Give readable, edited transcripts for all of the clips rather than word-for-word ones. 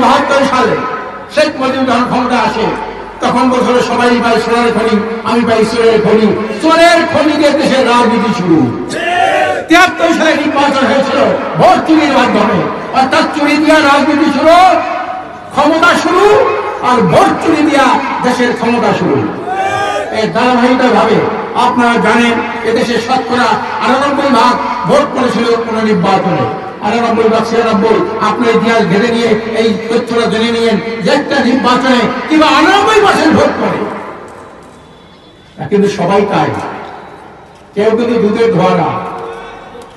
1972 সালে শেখ মুজিব যখন ক্ষমতা আসে তখন বছরে সবাই পাই সোনার খনি, আমি পাই সোনার খনি। সোনার খনিতে দেশের রাজনীতি শুরু। 73 সালে নির্বাচন হয়েছিল ভোট চুরির মাধ্যমে, অর্থাৎ চুরি দিয়া রাজনীতি শুরু, ক্ষমতা শুরু, আর ভোট চুরি দিয়া দেশের ক্ষমতা শুরু। এই ধারাবাহিকতা ভাবে আপনারা জানেন এদেশে শতকরা 98% ভোট করেছিল কোন নির্বাচনে। 98 বা 96, আপনি ইতিহাস ঘেটে নিয়ে এই তথ্যটা জেনে নিয়েন যে একটা নির্বাচনে কিংবা 98% ভোট করে। কিন্তু সবাই তাই, কেউ কিন্তু দুধের ধোয়া না,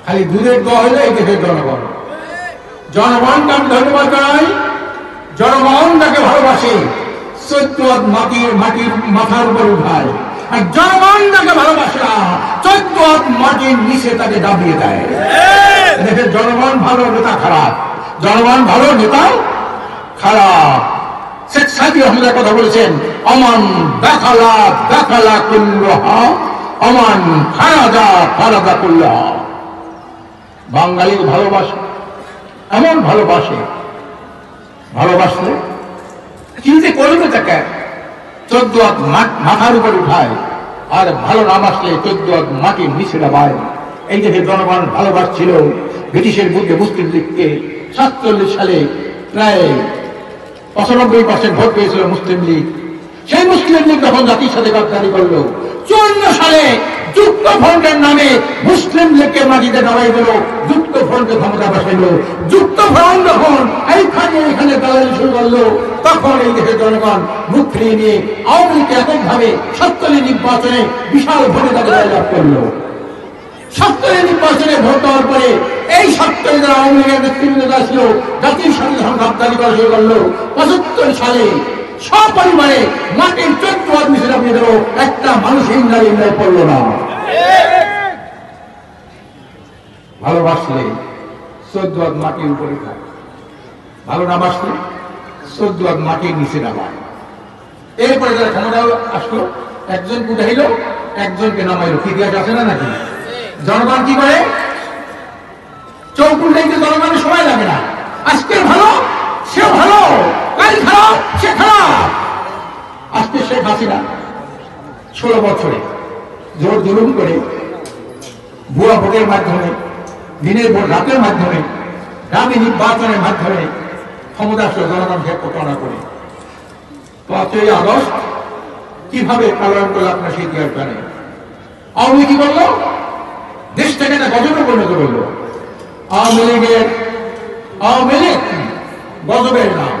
খালি দুধের দোয়া হলে এই দেশের জনগণ। জনগণকে আমি ধন্যবাদ জানাই, জনগণ তাকে ভালোবাসে, 14 মাটির মাথার উপর উঠায়। আর জনগণ তাকে ভালোবাসে না, 14 মাটির নিচে তাকে দাবিয়ে দেয়। দেশের জনগণ ভালো, নেতা খারাপ। জনগণ ভালো, নেতা খারাপ। শেখ সাদি রহমানের কথা বলেছেন, অমান দেখালা দেখালা কুল্লহা, অমান ফারাদা ফারাদা কুল্লহা। বাঙালির ভালোবাসে, এমন ভালোবাসে, ভালোবাসলে কি যে করবে তাকে 14 মাথার উপর উঠায়, আর ভালো না বাসলে 14 মাটির নিচে নামায়। এই দেশের জনগণ ভালোবাসছিল ব্রিটিশের বুদ্ধে মুসলিম লীগকে। 47 সালে প্রায় 95% ভোট পেয়েছিল মুসলিম লীগ। সেই মুসলিম লীগ যখন জাতির সাথে গাদ্দারি করলো, 54 সালে যুক্ত ফ্রন্টের নামে মুসলিম লীগকে মাটিতে নামাই দিল, যুক্ত ফ্রন্টে ক্ষমতা বসাইল। যুক্ত ফ্রন্ট যখন এখানে দালালি শুরু করলো, তখন এই দেশের জনগণ মুখ ফিরিয়ে নিয়ে আওয়ামী লীগকে এককভাবে 70 নির্বাচনে বিশাল ভোটে তাকে জয়লাভ করলো। 70 নির্বাচনে ভোট দেওয়ার পরে এই 70 যারা আওয়ামী লীগের নেতৃবৃন্দ ছিল, জাতির সাথে যখন গাদ্দারি করা শুরু করলো, 75 সালে সপরিবারে মাটির 14 মিছিল আপনি দেবো, একটা মানুষ ইন্দ্রায় পড়লো না। ভালোবাসলে 14 মাটির উপরে থাকে, ভালো না বাসলে 14 মাটির নিচে নামায়। এরপরে যারা ক্ষমতা আসলো, একজন উঠাইল, একজনকে নামাইলো। কি ইতিহাস আছে না নাকি? জনগণ কি করে? চৌক উল্টাইতে জনগণের সময় লাগে না। আজকে ভালো সে ভালো, কাল খারাপ সে খারাপ। আজকে শেখ হাসিনা 16 বছরে জোর জুলুম করে, ভুয়া ভোটের মাধ্যমে, দিনের ভোট রাতের মাধ্যমে, দামি নির্বাচনের মাধ্যমে ক্ষমতা আসলে জনগণকে প্রতারণা করে। 5ই আগস্ট কিভাবে পালন করলো আপনার সেই ইতিহাস জানেন। আওয়ামী কি বললো? দেশটাকে একটা গজবে পরিণত করলো। আওয়ামী লীগ গজবের নাম।